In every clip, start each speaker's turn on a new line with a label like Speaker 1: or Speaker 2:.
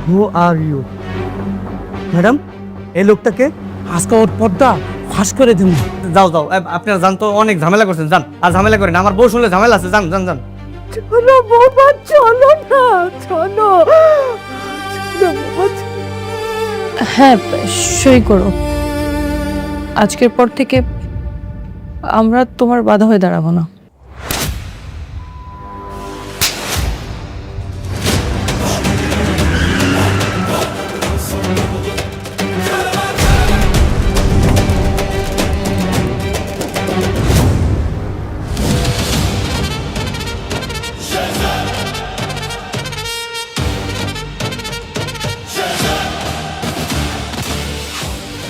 Speaker 1: Who are you? Madam, এই লোকটাকে
Speaker 2: আজকে ওর পর্দা ফাঁস করে দেব।
Speaker 1: যাও যাও, আপনারা যান তো, অনেক ঝামেলা করছেন, যান। আর ঝামেলা করেন, আমার বউ শুনলে ঝামেলা আছে, যান যান যান।
Speaker 3: চলো বাবা, চলো না, চলো।
Speaker 4: হ্যাঁ, সই করো। আজকের পর থেকে আমরা তোমার বাধা হয়ে দাঁড়াবো না।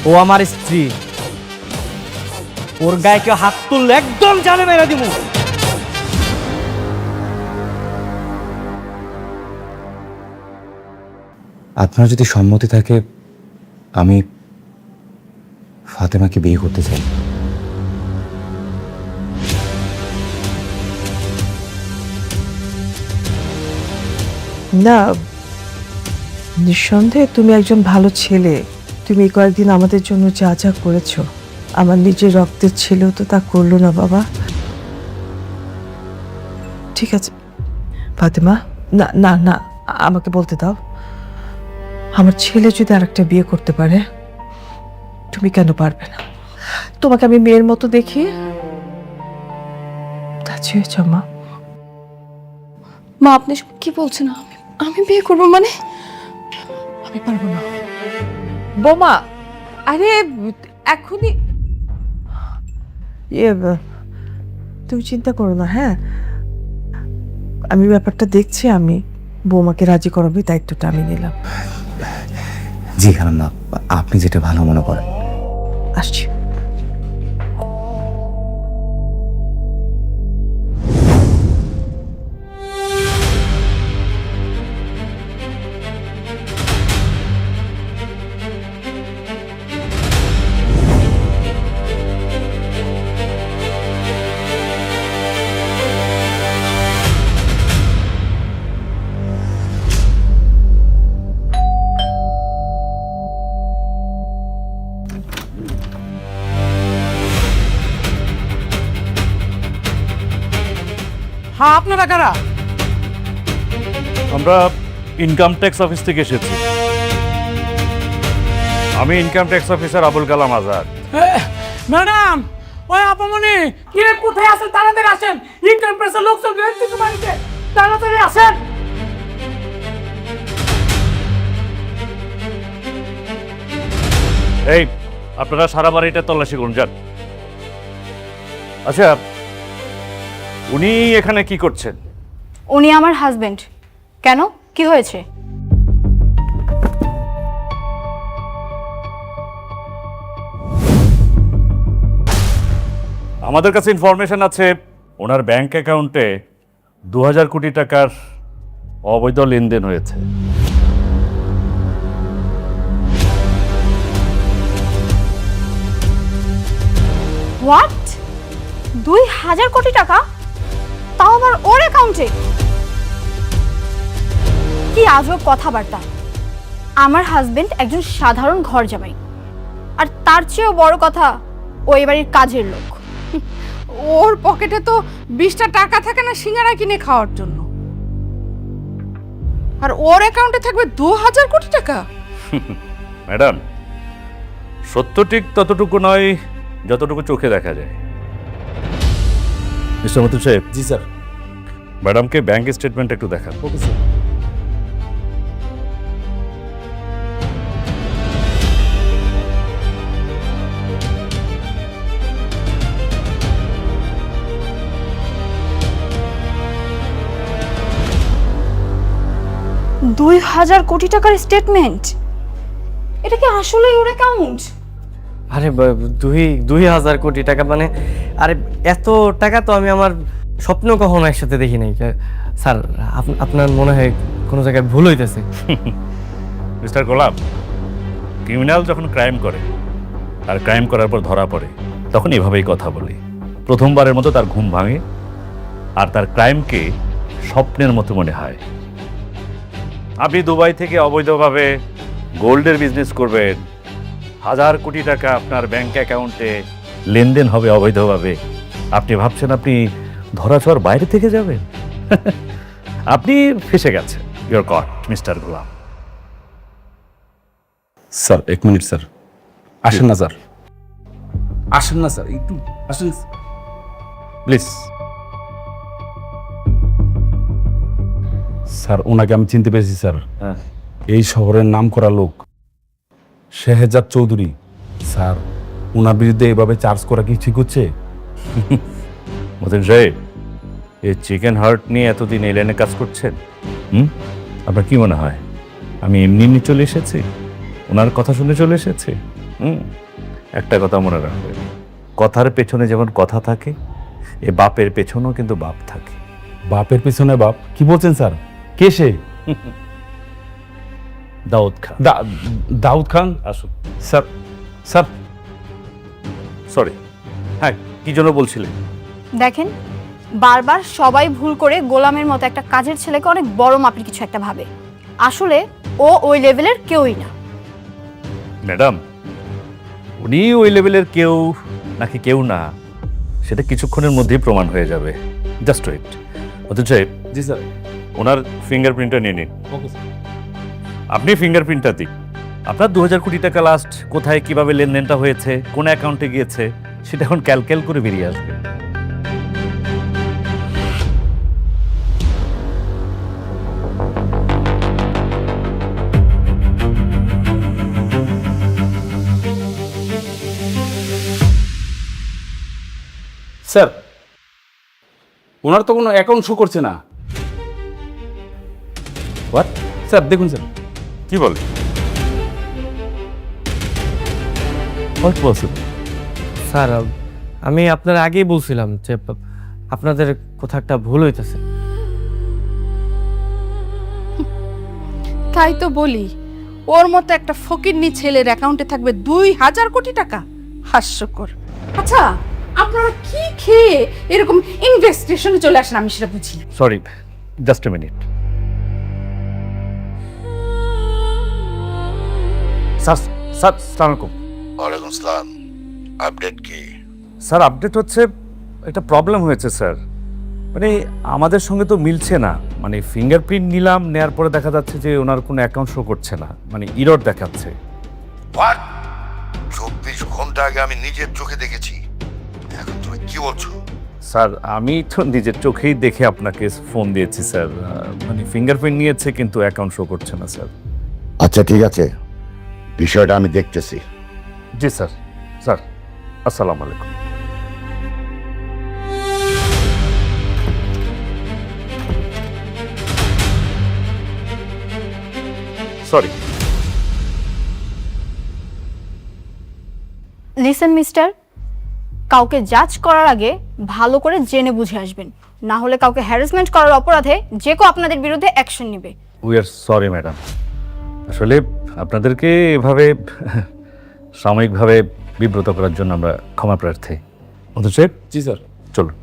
Speaker 1: ও আমার স্ত্রী, ওর গায়ে কেউ হাত তুললে একদম জানে মেরা দিব।
Speaker 5: আপনার যদি সম্মতি থাকে, আমি ফাতেমাকে বিয়ে করতে চাই।
Speaker 3: না, নিঃসন্দেহে তুমি একজন ভালো ছেলে। তুমি এই কয়েকদিন আমাদের জন্য যা যা করেছো, আমার নিজের রক্তের ছেলেও তো তা করলো না বাবা। ঠিক আছে ফাতেমা, না না না, আমাকে বলতে দাও। আমার ছেলে যদি আরেকটা বিয়ে করতে পারে, তুমি কেন পারবে না? তোমাকে আমি মেয়ের মতো দেখি। রাজি হয়েছ মা?
Speaker 4: মা, আপনি সব কি বলছেন? আমি বিয়ে করবো মানে?
Speaker 3: আমি পারবো না বোমা। আরে এখনই তুমি চিন্তা করো না। হ্যাঁ, আমি ব্যাপারটা দেখছি। আমি বৌমাকে রাজি করাবো, দায়িত্বটা আমি নিলাম।
Speaker 5: জি খালাম্মা, আপনি যেটা ভালো মনে করেন।
Speaker 3: আসছি।
Speaker 2: হ্যাঁ, আপনারা কারা?
Speaker 6: আমরা ইনকাম ট্যাক্স অফিস থেকে এসেছি। আমি income tax officer Abul Kalam Azad.
Speaker 2: Madam, ওই আপামনি কি রে, কোথায় আছেন? তাড়াতাড়ি আসেন। ইনকাম প্রেসের লোক সব বের থেকে বাড়িতে, তাড়াতাড়ি আসেন।
Speaker 6: এই, আপনারা সারা বাড়িটা তল্লাশি করুন, যান। আচ্ছা, উনি এখানে কি করছেন?
Speaker 7: উনি আমার হাজবেন্ড। কেন, কি হয়েছে?
Speaker 6: আমাদের কাছে ইনফরমেশন আছে ওনার ব্যাংক অ্যাকাউন্টে 2000 কোটি টাকার অবৈধ লেনদেন হয়েছে।
Speaker 7: হোয়াট? 2000 কোটি টাকা? তাও আবার ওর অ্যাকাউন্টে? কি আজব কথাবার্তা। আমার হাজবেন্ড একজন সাধারণ ঘর জামাই, আর তার চেয়েও বড় কথা, ও এ বাড়ির কাজের লোক।
Speaker 8: ওর পকেটে তো 20টা টাকা থাকে না সিঙ্গারা কিনে খাওয়ার জন্য, আর ওর অ্যাকাউন্টে থাকবে 2000 কোটি টাকা?
Speaker 6: ম্যাডাম, সত্য ঠিক ততটুকু নয় যতটুকু চোখে দেখা যায়। মিস্টার মতুল সাহেব।
Speaker 1: জি স্যার।
Speaker 6: ম্যাডামকে ব্যাংক স্টেটমেন্ট একটু দেখান।
Speaker 1: Okay sir.
Speaker 7: $2000 কোটি টাকার স্টেটমেন্ট? এটা কি আসলেই ওর অ্যাকাউন্ট?
Speaker 1: আরে 2000 কোটি টাকা মানে? আরে এত টাকা তো আমি আমার স্বপ্ন কখনো একসাথে দেখি নাই স্যার। আপনার মনে হয় কোনো জায়গায় ভুল হইতেছে।
Speaker 6: মিস্টার গোলাপ, ক্রিমিনাল যখন ক্রাইম করে আর ক্রাইম করার পর ধরা পড়ে, তখন এভাবেই কথা বলে। প্রথমবারের মতো তার ঘুম ভাঙে আর তার ক্রাইমকে স্বপ্নের মতো মনে হয়। আপনি দুবাই থেকে অবৈধভাবে গোল্ডের বিজনেস করবেন, 1000 কোটি টাকা আপনার ব্যাংক অ্যাকাউন্টে লেনদেন হবে অবৈধভাবে, আপনি ভাবছেন আপনি ধরাছোঁয়ার বাইরে থেকে যাবেন? আপনি ফেসে গেছেন। You're caught mister Golam.
Speaker 9: Sir 1 minute sir, আসেন না স্যার, আসেন না স্যার, একটু আসেন প্লিজ। স্যার ওনাকে আমি চিনতে পেরেছি স্যার,
Speaker 6: হ্যাঁ,
Speaker 9: এই শহরের নাম করা লোক শেহজাদ চৌধুরী। স্যার ওনার বিরুদ্ধে এভাবে চার্জ করা কি ঠিক হচ্ছে?
Speaker 6: মতিন সাহেব, এই চিকেন হার্ট নিয়ে এতদিন এই লাইনে কাজ করছেন, আপনার কি মনে হয় আমি এমনি এমনি চলে এসেছি, ওনার কথা শুনে চলে এসেছি? একটা কথা মনে রাখবেন, কথার পেছনে যেমন কথা থাকে, এ বাপের পেছনেও কিন্তু বাপ থাকে।
Speaker 9: বাপের পিছনে বাপ? কি বলছেন স্যার? কে সে?
Speaker 6: দাউদ খান।
Speaker 9: দাউদ খান?
Speaker 6: আসুন।
Speaker 9: স্যার, স্যার
Speaker 6: সরি, হ্যাঁ কি জন্য বলছিলেন?
Speaker 7: দেখেন, বারবার সবাই ভুল করে গোলামের মতো একটা কাজের ছেলেকে অনেক বড় মাপের কিছু একটা ভাবে। আসলে ও ওই লেভেলের কেউই না।
Speaker 6: ম্যাডাম, উনি ওই লেভেলের কেউ নাকি কেউ না, সেটা কিছুক্ষণের মধ্যেই প্রমাণ হয়ে যাবে। Just wait. মতিন সাহেব,
Speaker 9: জি স্যার।
Speaker 6: ওনার ফিঙ্গারপ্রিন্টটা নিয়ে নিন।
Speaker 9: Okay sir.
Speaker 6: আপনি ফিঙ্গারপ্রিন্টটা দিন। আপনার 2000 কোটি টাকা লাস্ট কোথায় কিভাবে লেনদেনটা হয়েছে, কোন অ্যাকাউন্টে গিয়েছে, সেটা এখন ক্যালকুলেট করে বেরিয়ে আসবে।
Speaker 9: স্যার ওনার তো কোনো অ্যাকাউন্ট শো করছে না।
Speaker 6: হোয়াট?
Speaker 9: স্যার দেখুন স্যার।
Speaker 6: কি বলে? What possible?
Speaker 1: স্যার আমি আপনার আগেই বলছিলাম যে আপনাদের কোথাও একটা ভুল হইতেছে।
Speaker 8: তাই তো বলি, ওর মতো একটা ফকিরনি ছেলের অ্যাকাউন্টে থাকবে 2000 কোটি টাকা? হাস্যকর। আচ্ছা, আপনারা কি খেয়ে এরকম ইনভেস্টিগেশনে চলে আসেন, আমি সেটা বুঝি না।
Speaker 6: Sorry, just a minute. Sir, sir আসসালামু আলাইকুম।
Speaker 10: ওয়ালাইকুম আসসালাম। আপডেট কি?
Speaker 6: স্যার আপডেট হচ্ছে, একটা প্রবলেম হয়েছে স্যার। মানে আমাদের সঙ্গে তো মিলছে না, মানে ফিঙ্গারপ্রিন্ট নিলাম, নেয়ার পরে দেখা যাচ্ছে যে ওনার কোনো অ্যাকাউন্ট শো করছে না, মানে ইরর দেখাচ্ছে।
Speaker 10: হোয়াট? 24 ঘন্টা আগে আমি নিজের চোখে দেখেছি, এখন তুমি কি বলছো?
Speaker 6: স্যার আমি তো নিজের চোখেই দেখে আপনাকে ফোন দিয়েছি স্যার, মানে ফিঙ্গারপ্রিন্ট নিয়েছে কিন্তু অ্যাকাউন্ট শো করছে না স্যার।
Speaker 10: আচ্ছা ঠিক আছে, বিষয়টা আমি দেখতেছি।
Speaker 6: জি স্যার। স্যার আসসালামু আলাইকুম। সরি।
Speaker 7: লিসেন মিস্টার, কাউকে জাজ করার আগে ভালো করে জেনে বুঝে আসবেন, না হলে কাউকে হ্যারাসমেন্ট করার অপরাধে যে কেউ আপনাদের বিরুদ্ধে অ্যাকশন নেবে।
Speaker 6: উই আর সরি ম্যাডাম, আসলে আপনাদেরকে এভাবে সাময়িকভাবে বিব্রত করার জন্য আমরা ক্ষমা প্রার্থী। মধু সাহেব,
Speaker 9: জি স্যার।
Speaker 6: চলুন।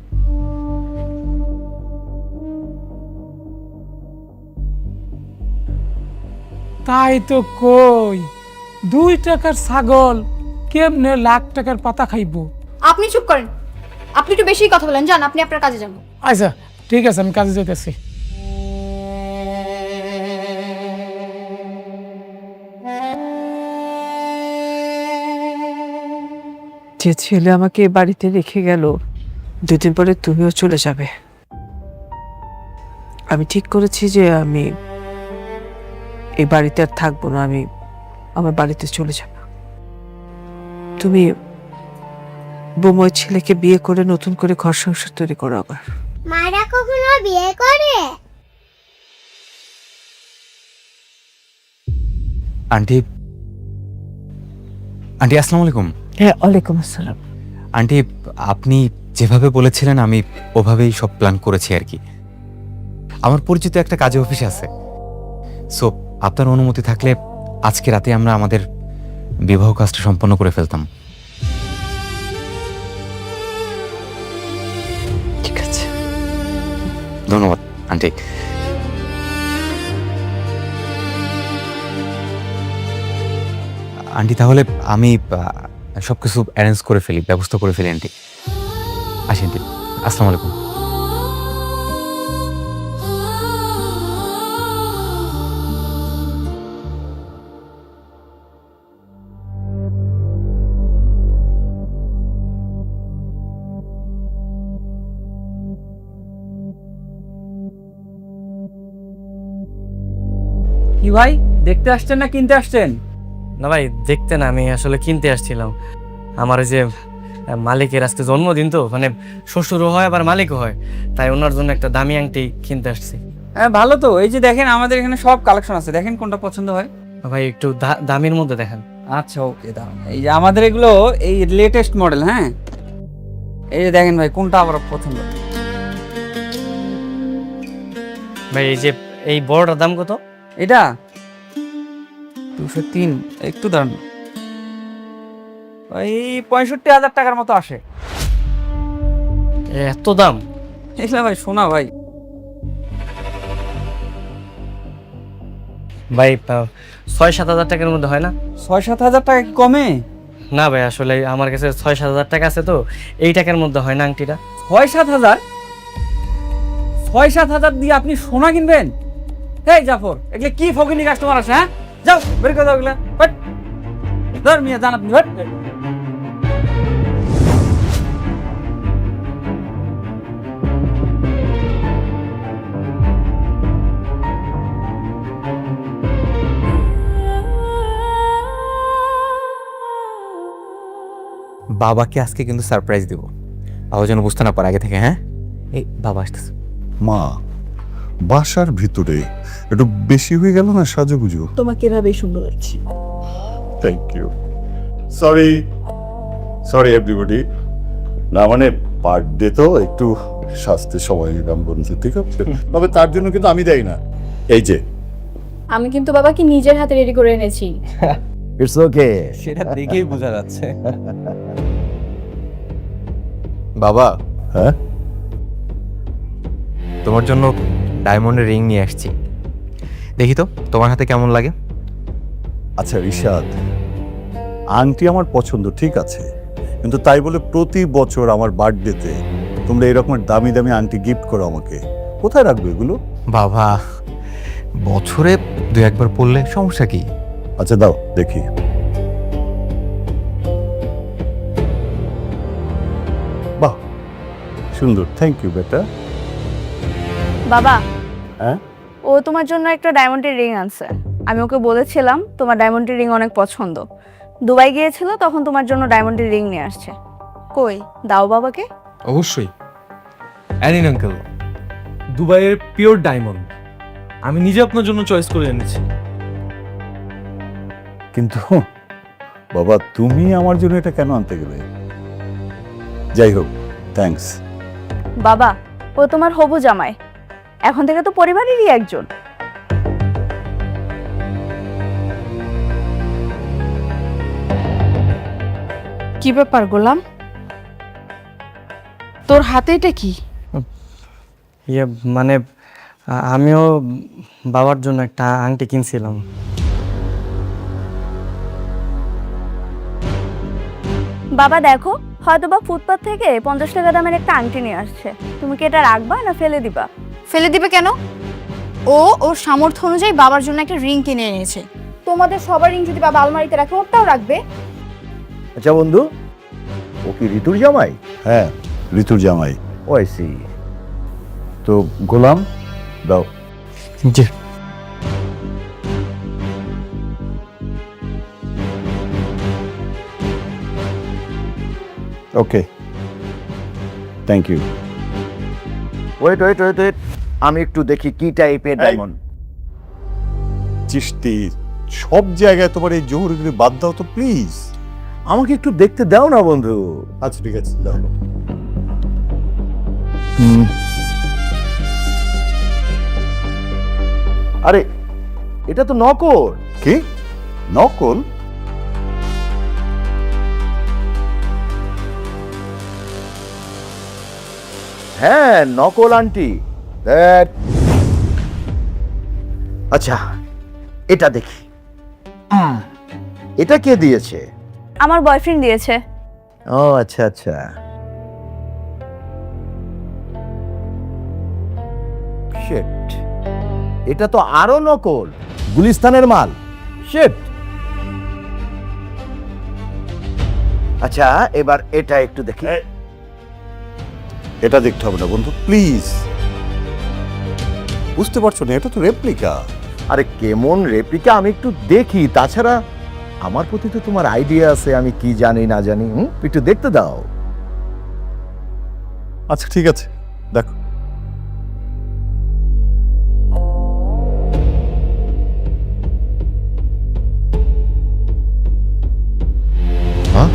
Speaker 2: তাই তো কই, 2 টাকার ছাগল কেমনে লাখ টাকার পাতা খাইবো?
Speaker 7: আপনি চুপ করেন, আপনি একটু বেশি কথা বলেন, যান আপনি আপনার কাজে যান।
Speaker 2: আচ্ছা ঠিক আছে, আমি কাজে যেতেছি।
Speaker 3: যে ছেলে আমাকে এ বাড়িতে রেখে গেল, 2 দিন পরে তুমিও চলে যাবে। আমি ঠিক করেছি যে আমি এই বাড়িতে আর থাকবো না, আমি আমার বাড়িতে চলে যাব। তুমি বোময় ছেলেকে বিয়ে করে নতুন করে ঘর সংসার তৈরি করো আবার।
Speaker 11: মারা কখনো বিয়ে করে?
Speaker 5: আন্টি, আন্টি আসসালামু আলাইকুম।
Speaker 3: হ্যাঁ, ওয়ালাইকুম আসসালাম।
Speaker 5: আন্টি আপনি যেভাবে বলেছিলেন আমি ওভাবেই সব প্ল্যান করেছি আর কি। আমার পরিচিত একটা কাজে অফিস আছে, সো আপনার অনুমতি থাকলে আজকে রাতে আমরা আমাদের বিবাহ কাজটা সম্পন্ন করে ফেলতাম।
Speaker 3: ঠিক আছে।
Speaker 5: ধন্যবাদ আন্টি। আন্টি তাহলে আমি সব কিছু অ্যারেঞ্জ করে ফেলি, ব্যবস্থা করে ফেলি আন্টি। আসি আন্টি, আসসালামু আলাইকুম।
Speaker 2: কি ভাই, দেখতে আসছেন না কিনতে আসছেন?
Speaker 1: না ভাই, দেখতে না, আমি আসলে কিনতে আসছিলাম। আমার ওই যে মালিকের আজকে জন্মদিন, তো মানে শ্বশুরও হয় আবার মালিকও হয়, তাই ওনার জন্য একটা দামি আংটি কিনতে আসছি।
Speaker 2: হ্যাঁ ভালো তো, এই যে দেখেন আমাদের এখানে সব কালেকশন আছে, দেখেন কোনটা পছন্দ হয়।
Speaker 1: ভাই একটু দামের মধ্যে দেখেন।
Speaker 2: আচ্ছা ওকে, দাঁড়ান। এই যে আমাদের এগুলো এই লেটেস্ট মডেল, হ্যাঁ এই যে দেখেন ভাই কোনটা আবার পছন্দ।
Speaker 1: ভাই এই যে এই বড়টার দাম কত?
Speaker 2: এটা 203, একটু দাঁড়ান, ওই 65,000 টাকার মতো আসে।
Speaker 1: এত দাম?
Speaker 2: এগুলা ভাই শোনা ভাই।
Speaker 1: ভাই 6-7 হাজার টাকার মধ্যে হয় না?
Speaker 2: 6-7 হাজার টাকা কি কমে?
Speaker 1: না ভাই, আসলে আমার কাছে 6-7 হাজার টাকা আছে, তো এই টাকার মধ্যে হয় না আংটিটা।
Speaker 2: 6-7 হাজার? 6-7 হাজার দিয়ে আপনি সোনা কিনবেন? এই জাফর, এগুলো কি ফকিনি কাস্টমার আছে? হ্যাঁ যাও বের করে দাও এগুলা, বাট ধর মিয়া জান আপনি, বাট।
Speaker 5: বাবাকে আজকে কিন্তু সারপ্রাইজ দেব, বাবা যেন বুঝতে না পারে আগে থেকে। হ্যাঁ, এই বাবা আসতেছে।
Speaker 10: মা, বাসার ভিতরে একটু বেশি হয়ে গেল না সাজুগুজু?
Speaker 3: তোমাকে এভাবেই সুন্দর লাগছে।
Speaker 10: Thank you. Sorry sorry everybody. না মানে বার্থডে তো একটু সাজতে সময় নিলাম বন্ধু, ঠিক আছে? তবে তার জন্য কিন্তু আমি দেই না। এই যে
Speaker 7: আমি কিন্তু বাবাকে নিজের হাতে রেডি করে এনেছি।
Speaker 10: It's okay.
Speaker 5: সেটা দেখেই বোঝা যাচ্ছে। বাবা,
Speaker 10: হ্যাঁ
Speaker 5: তোমার জন্য ডায়মন্ডের রিং নিয়ে আসছি, দেখি তো তোমার হাতে কেমন লাগে।
Speaker 10: আচ্ছা রিশাদ, আংটি আমার পছন্দ ঠিক আছে, কিন্তু তাই বলে প্রতি বছর আমার বার্থডেতে তোমরা এরকম দামি দামি আংটি গিফট করো আমাকে। কোথায় রাখবে এগুলো?
Speaker 5: বাবা, বছরে 2-1বার পড়লে সমস্যা কি?
Speaker 10: আচ্ছা দাও দেখি। বাহ, সুন্দর, থ্যাংক ইউ বেটা।
Speaker 4: বাবা,
Speaker 10: হ্যাঁ
Speaker 4: ও তোমার জন্য একটা ডায়মন্ডের রিং আনছে। আমি ওকে বলেছিলাম তোমার ডায়মন্ডের রিং অনেক পছন্দ। দুবাই গিয়েছিল, তখন তোমার জন্য ডায়মন্ডের রিং নিয়ে আসছে। কই দাও বাবাকে।
Speaker 12: অবশ্যই অ্যানিন আঙ্কেল, দুবাইয়ের পিওর ডায়মন্ড আমি নিজে আপনার জন্য চয়েস করে এনেছি।
Speaker 10: কিন্তু বাবা, তুমি আমার জন্য এটা কেন আনতে গেলে? যাই হোক, থ্যাঙ্কস।
Speaker 4: বাবা, ও তোমার হবু জামাই, এখন থেকে তো পরিবারেরই একজন।
Speaker 8: কি ব্যাপার গোলাম, তোর হাতে এটা কি?
Speaker 1: ইয়ে মানে আমিও বাবার জন্য একটা আংটি কিনছিলাম।
Speaker 4: বাবা দেখো, হয়তো বা ফুটপাত থেকে 50 টাকা দামের একটা আংটি নিয়ে আসছে। তুমি কি এটা রাখবা না ফেলে দিবা?
Speaker 7: ফেলে দিবে কেন? ও ওর সামর্থ্য অনুযায়ী বাবার জন্য একটা রিং কিনে এনেছে। তোমাদের সবার রিং যদি বাবা আলমারিতে রাখে, ওটাও রাখবে।
Speaker 10: আচ্ছা বন্ধু, ও কি ঋতুর জামাই? হ্যাঁ, ঋতুর জামাই। Oh I see. তো গোলাম দাও।
Speaker 1: জি।
Speaker 10: Okay, thank you.
Speaker 13: Wait wait wait wait, আমি একটু দেখি কি টাইপের ডায়মন্ড।
Speaker 10: চিশতি, সব জায়গায় তোমার এই জোহরগুলি বাদ দাও তো প্লিজ।
Speaker 13: আমাকে একটু দেখতে দাও না বন্ধু।
Speaker 10: আচ্ছা ঠিক আছে, দাও।
Speaker 13: আরে এটা তো নকল।
Speaker 10: কি নকল?
Speaker 13: হ্যাঁ নকল আন্টি। আচ্ছা এটা দেখি। এটা কে দিয়েছে?
Speaker 4: আমার বয়ফ্রেন্ড দিয়েছে।
Speaker 13: ও আচ্ছা আচ্ছা। শিট, এটা তো আরো নকল, গুলিস্তানের মাল। শিট। আচ্ছা এবার এটা একটু দেখি।
Speaker 10: এটা দেখতে হবে না বন্ধু, প্লিজ। বুঝতে পারছো না, এটা তো রেপ্লিকা।
Speaker 13: আরে কেমন রেপ্লিকা আমি একটু দেখি, তাছাড়া আমার প্রতি তো তোমার আইডিয়া আছে, আমি কি জানি না জানি। একটু দেখতে দাও।
Speaker 10: আচ্ছা ঠিক আছে, দেখো। হ্যাঁ,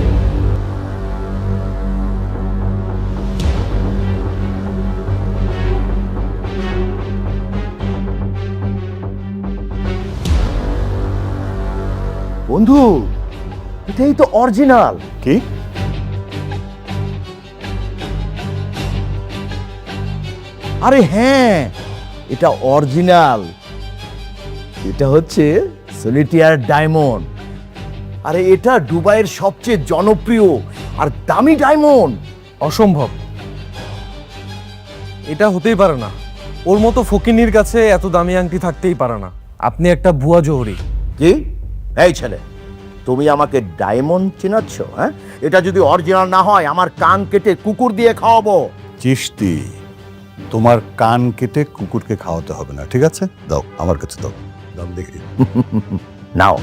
Speaker 13: বন্ধু এটাই তো অরিজিনাল।
Speaker 10: কি?
Speaker 13: আরে হ্যাঁ, এটা অরিজিনাল। এটা হচ্ছে সলিটিয়ার ডায়মন্ড। আরে এটা দুবাইয়ের সবচেয়ে জনপ্রিয় আর দামি ডায়মন্ড।
Speaker 12: অসম্ভব, এটা হতেই পারে না। ওর মতো ফকিনির কাছে এত দামি আংটি থাকতেই পারে না। আপনি একটা ভুয়া জহরি।
Speaker 13: কি? এই ছেলে, তুমি আমাকে ডায়মন্ড চেনাচ্ছ? হ্যাঁ, এটা যদি অরিজিনাল না হয় আমার কান কেটে কুকুর দিয়ে খাওয়াবো।
Speaker 10: চিশতি, তোমার কান কেটে কুকুরকে খাওয়াতে হবে না, ঠিক আছে? দাও আমার কাছে, দাও দাম দেখি।
Speaker 13: নাও।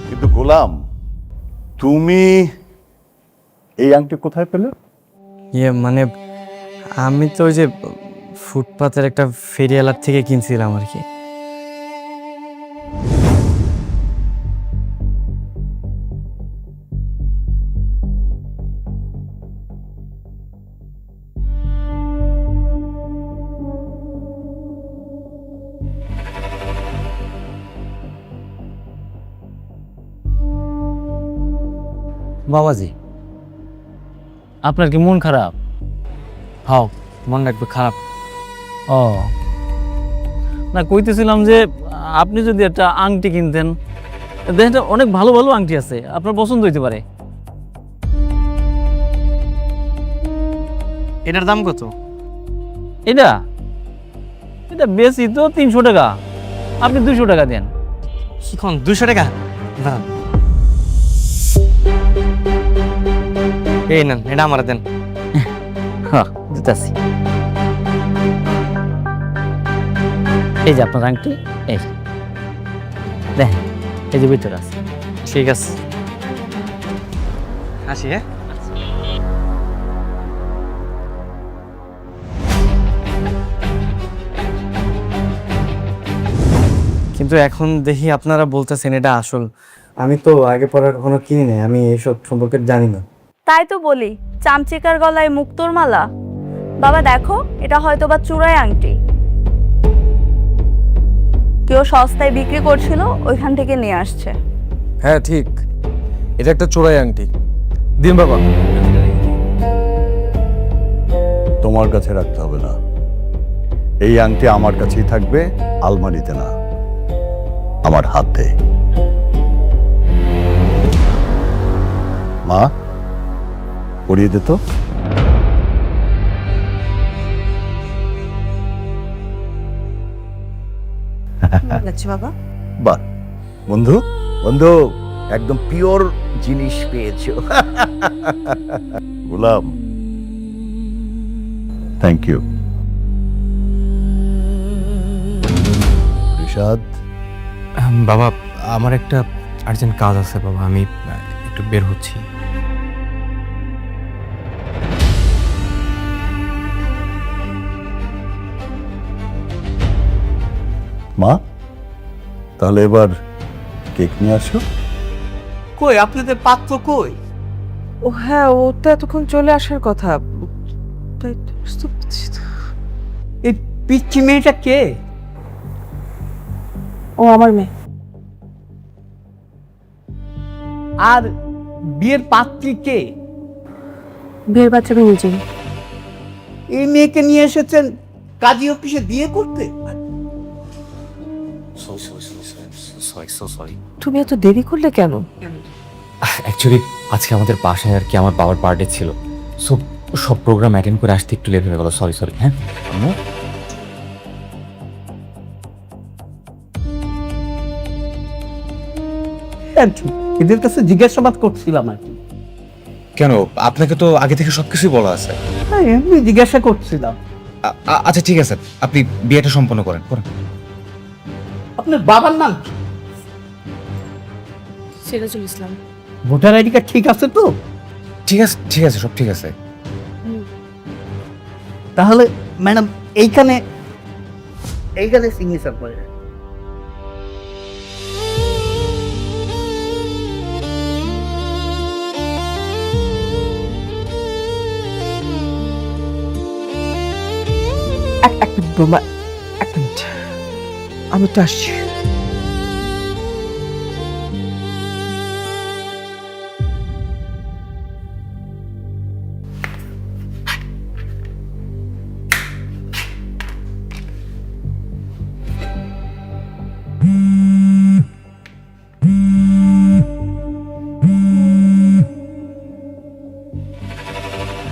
Speaker 10: কিন্তু গোলাম, তুমি এই আংটি কোথায় পেলে?
Speaker 1: মানে আমি তো ওই যে ফুটপাতের একটা ফেরিয়ালার থেকে কিনছিলাম আর কি।
Speaker 2: বাবাজি, আপনার কি মন খারাপ?
Speaker 1: হাও, মনটা একটু খারাপ।
Speaker 2: ও না, কইতেছিলাম যে আপনি যদি একটা আংটি কিনতেন, দেখেন অনেক ভালো ভালো আংটি আছে, আপনার পছন্দ হইতে পারে।
Speaker 1: এটার দাম কত?
Speaker 2: এটা এটা বেশি তো 300 টাকা, আপনি 200 টাকা দেন।
Speaker 1: শিখন 200 টাকা? না, এই নেন, এটা আমার দেন।
Speaker 2: হ্যাঁ দিতেছি। এই যে আপনার আংটি, এই দেখেন, এই যে ভিতরে আছে।
Speaker 1: ঠিক আছে, আসি। হ্যাঁ, কিন্তু এখন দেখি আপনারা বলতেছেন এটা আসল। আমি তো আগে পরে কখনো কিনি নাই, আমি এইসব সম্পর্কে জানি না।
Speaker 4: তাই তো বলি, চামচিকার গলায় মুক্তোর মালা। বাবা দেখো, এটা হয়তো বা চূড়াই আংটি, কেউ সস্তায় বিক্রি করছিল, ওইখান থেকে নিয়ে আসছে।
Speaker 12: হ্যাঁ ঠিক, এটা একটা চোরাই আংটি। দিন বাবা।
Speaker 10: তোমার কাছে রাখতে হবে না, এই আংটি আমার কাছেই থাকবে, আলমারিতে না, আমার হাতে। মা, পরিয়ে দে তো।
Speaker 3: বাবা,
Speaker 10: বাহ বন্ধু,
Speaker 13: বন্ধু একদম পিওর জিনিস পেয়েছো।
Speaker 10: গোলাম, থ্যাংক ইউ। রিশাদ,
Speaker 5: বাবা আমার একটা আর্জেন্ট কাজ আছে বাবা, আমি একটু বের হচ্ছি।
Speaker 10: মা তাহলে এবার কেক নিয়ে আসো।
Speaker 3: কই আপনাদের পাত্র কই? ও হ্যাঁ, ও তো এতক্ষণ চলে আসার কথা। তাই তো বুঝতে পারছি না।
Speaker 2: এই পিচ্চি মেয়েটা কে?
Speaker 4: ও আমার মেয়ে।
Speaker 2: আর বিয়ের পাত্রী কে?
Speaker 4: বিয়ের বাচ্চা আমি নিজেই।
Speaker 2: এই মেয়েকে নিয়ে এসেছেন কাজী অফিসে বিয়ে করতে?
Speaker 5: সরি।
Speaker 3: তুমি এত দেরি করলে কেন?
Speaker 5: অ্যাকচুয়ালি আজকে আমাদের বাসায় আর কি আমার বাবার বার্থডে ছিল, সো সব প্রোগ্রাম অ্যাটেন্ড করে আসতে একটু লেট হয়ে গেল। সরি। হ্যাঁ আম্মু,
Speaker 12: এদের কাছে জিজ্ঞাসাবাদ করছিলাম আর কি।
Speaker 5: কেন? আপনাকে তো আগে থেকে সবকিছুই বলা আছে।
Speaker 12: হ্যাঁ, এমনি জিজ্ঞাসা করছিলাম।
Speaker 5: আচ্ছা ঠিক আছে, আপনি বিয়েটা সম্পন্ন করেন।
Speaker 12: আপনার বাবার নাম কি?
Speaker 4: Sirajul Islam.
Speaker 12: Voter ID card ঠিক আছে তো?
Speaker 5: ঠিক আছে, সব ঠিক আছে।
Speaker 12: তাহলে ম্যাডাম এইখানে সিগনেচার করে।
Speaker 3: এক মিনিট বোমা, এক মিনিট, আমি তো আসছি।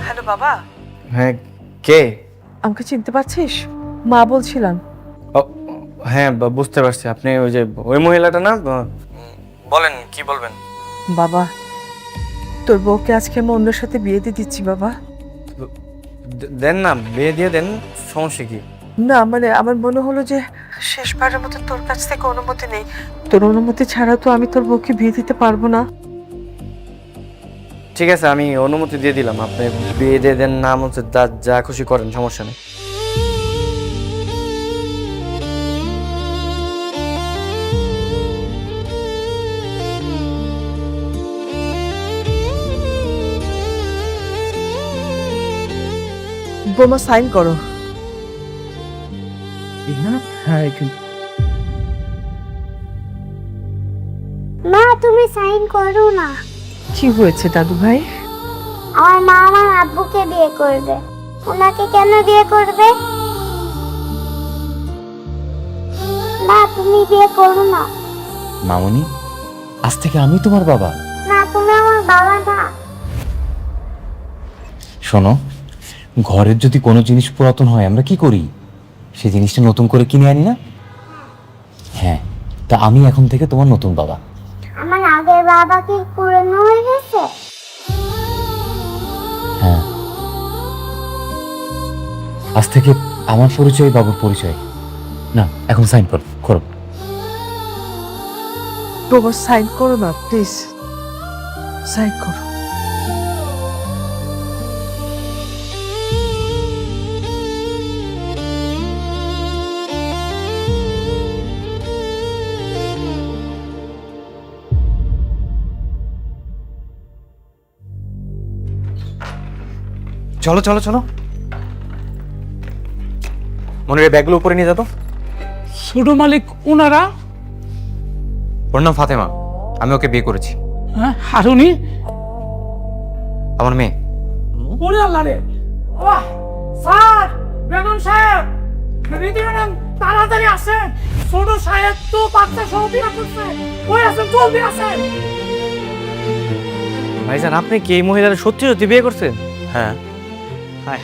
Speaker 3: হ্যালো বাবা।
Speaker 1: হ্যাঁ, কে?
Speaker 3: আমাকে চিনতে পারছিস? মা বলছিলাম।
Speaker 1: ও, হ্যাঁ বুঝতে পারছি, আপনি ওই যে ওই মহিলাটা না? বলেন, কি বলবেন?
Speaker 3: বাবা, তোর বউকে আজকে আমি অন্যের সাথে বিয়ে দিয়ে দিচ্ছি বাবা।
Speaker 1: দেন না, বিয়ে দিয়ে দেন, সমস্যা কি?
Speaker 3: না মানে আমার মনে হলো যে শেষবারের মতো তোর কাছ থেকে অনুমতি নেই। তোর অনুমতি ছাড়া তো আমি তোর বউকে বিয়ে দিতে পারবো না।
Speaker 1: ঠিক আছে, আমি অনুমতি দিয়ে দিলাম, আপনি বিয়ে দিয়ে দেন, নাম হচ্ছে যা খুশি করেন, সমস্যা নেই।
Speaker 3: বোমা সাইন করো।
Speaker 12: হ্যাঁ এখানে।
Speaker 11: মা তুমি সাইন করো না।
Speaker 3: কি হয়েছে দাদু ভাই?
Speaker 11: আমার মা আমার আব্বুকে বিয়ে করবে। ওনাকে কেন বিয়ে করবে? মা তুমি বিয়ে করো না।
Speaker 5: মামুনি, আজ থেকে আমি তোমার বাবা।
Speaker 11: না তুমি আমার বাবা না।
Speaker 5: শোনো, ঘরের যদি কোনো জিনিস পুরাতন হয় আমরা কি করি? সেই জিনিসটা নতুন করে কিনে আনি না? হ্যাঁ, তা আমি এখন থেকে তোমার নতুন বাবা।
Speaker 11: আমার আগের বাবা কি পুরনো হয়ে গেছে?
Speaker 5: হ্যাঁ, আজ থেকে আমার পরিচয় বাবুর পরিচয়। না, এখন সাইন করো।
Speaker 3: বোমা সাইন করো না প্লিজ, সাইন করো।
Speaker 5: চলো মনের ব্যাগগুলো উপরে নিয়ে যেত।
Speaker 12: ছোট মালিক ওনারা?
Speaker 5: ওর নাম ফাতেমা, আমি ওকে বিয়ে করেছি।
Speaker 12: হ্যাঁ, আর উনি?
Speaker 5: আমার মেয়ে।
Speaker 12: ওরে আল্লাহ রে! ওহ স্যার, বেগম সাহেব, রীতি ম্যাডাম তাড়াতাড়ি আসেন। ছোট সাহেব তো বাচ্চা সহ বিয়ে করছে। ওই আসেন, জলদি আসেন।
Speaker 1: ভাইজান, আপনি কি এই মহিলার সত্যি বিয়ে করছেন?
Speaker 5: হ্যাঁ।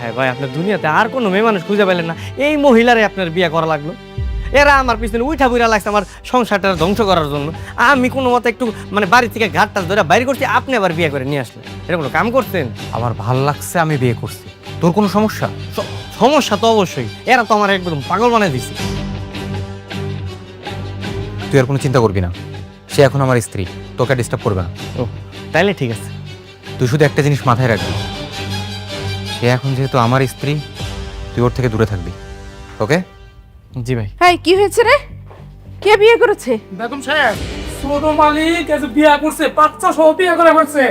Speaker 1: হ্যাঁ ভাই, আপনার দুনিয়াতে আর কোনো মেয়ে মানুষ খুঁজে পেলেন না, এই মহিলারে আপনার বিয়ে করা লাগলো? এরা আমার পিছনে উঠা বুড়া লাগছে আমার সংসারটা ধ্বংস করার জন্য। আমি কোনো মতে একটু মানে বাড়ি থেকে ঘাটটা ধরে বাইরে করছি, আপনি আবার বিয়ে করে নিয়ে আসলেন। এটা কোনো কাম করছেন?
Speaker 5: আমার ভাল লাগছে, আমি বিয়ে করছি। তোর কোনো সমস্যা?
Speaker 1: সমস্যা তো অবশ্যই, এরা তো আমার একদম পাগল বানিয়ে দিচ্ছে।
Speaker 5: তুই আর কোনো চিন্তা করবি না, সে এখন আমার স্ত্রী, তোকে ডিস্টার্ব করবে না।
Speaker 1: ও তাইলে ঠিক আছে।
Speaker 5: তুই শুধু একটা জিনিস মাথায় রাখবি, সে এখন যেহেতু আমার স্ত্রী, তুই ওর থেকে দূরে থাকবি, ওকে?
Speaker 1: জি ভাই।
Speaker 8: হ্যাঁ, কি হয়েছে রে? কে বিয়ে করেছে?
Speaker 12: বেগম সাহেব, ছোট মালিক এসে বিয়ে করছে, বাচ্চা সহ বিয়ে করে ফেলছে।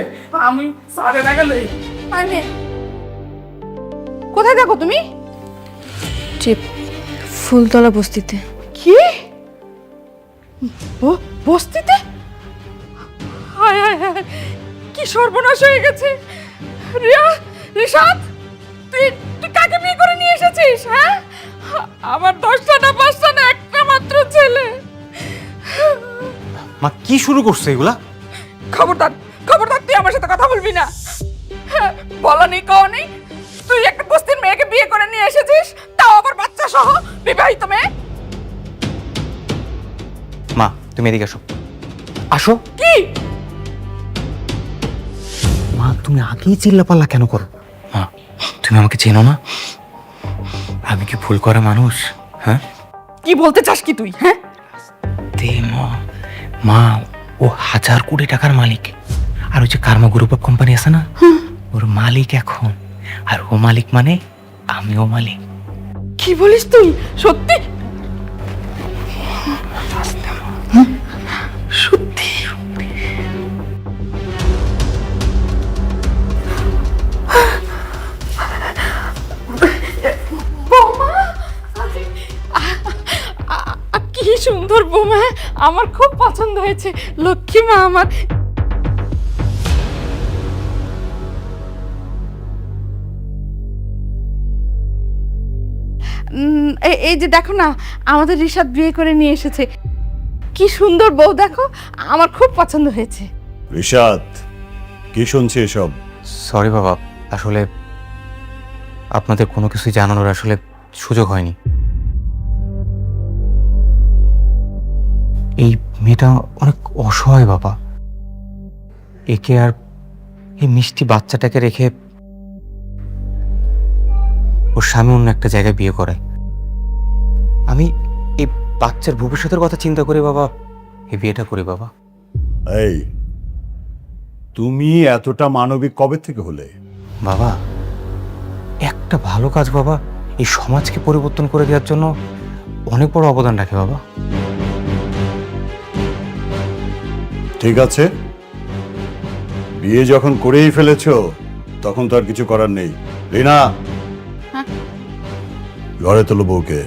Speaker 12: আমি সাড়ে না গেলে।
Speaker 8: মানে কোথায় থাকো তুমি?
Speaker 4: ফুলতলা বস্তিতে।
Speaker 8: কি? বস্তিতে? হায় হায় হায়, কি সর্বনাশ হয়ে গেছে! রিয়া, রিশাদ, তুই কাকে বিয়ে করে নিয়ে এসেছিস? হ্যাঁ, আমার 10টা না 5টা না একটা মাত্র ছেলে।
Speaker 5: মা কি শুরু করছে এগুলা?
Speaker 8: খবরদার খবরদার, তুই আমার সাথে কথা বলবি না। হ্যাঁ, বলা নেই কও নেই, তুই একটা বস্তির মেয়েকে বিয়ে করে নিয়ে এসেছিস, তাও আবার বাচ্চা সহ, বিবাহিত মেয়ে।
Speaker 5: মা তুমি এদিকে আসো, আসো।
Speaker 8: কি
Speaker 5: মা তুমি আগেই চিল্লাপাল্লা কেন করো? মা তুমি আমাকে চেনো না? আমি কি ভুল করা মানুষ? হ্যাঁ
Speaker 8: কি বলতে চাস কি তুই? হ্যাঁ,
Speaker 5: মা ও 1000 কোটি টাকার মালিক, আর ওই যে কার্মা গ্রুপ অফ কোম্পানি আছে না, ওর মালিক এখন। আর ও মালিক মানে আমিও মালিক।
Speaker 8: কি বলিস তুই? সত্যি? সত্যি? বৌমা, কি সুন্দর বৌমা, আমার খুব পছন্দ হয়েছে। লক্ষ্মী মা আমার। এই যে দেখো না, আমাদের রিশাদ বিয়ে করে নিয়ে এসেছে। কি সুন্দর বউ দেখো, আমার খুব পছন্দ হয়েছে।
Speaker 10: রিশাদ, কি শুনছি এসব?
Speaker 5: সরি বাবা, আসলে আপনাদের কোনো কিছুই জানানোর আসলে সুযোগ হয়নি। এই মেয়েটা অনেক অসহায় বাবা। একে আর এই মিষ্টি বাচ্চাটাকে রেখে ওর স্বামী অন্য একটা জায়গায় বিয়ে করে। আমি এই বাচ্চার ভবিষ্যতের কথা চিন্তা করে বাবা এই বিয়েটা করি বাবা।
Speaker 10: এই, তুমি এতটা মানবিক কবে থেকে হলে?
Speaker 5: বাবা একটা ভালো কাজ বাবা এই সমাজকে পরিবর্তন করে দেওয়ার জন্য অনেক বড় অবদান রাখে বাবা।
Speaker 10: ঠিক আছে, বিয়ে যখন করেই ফেলেছো তখন তো আর কিছু করার নেই। রিনা, ঘরে তোলো বউকে।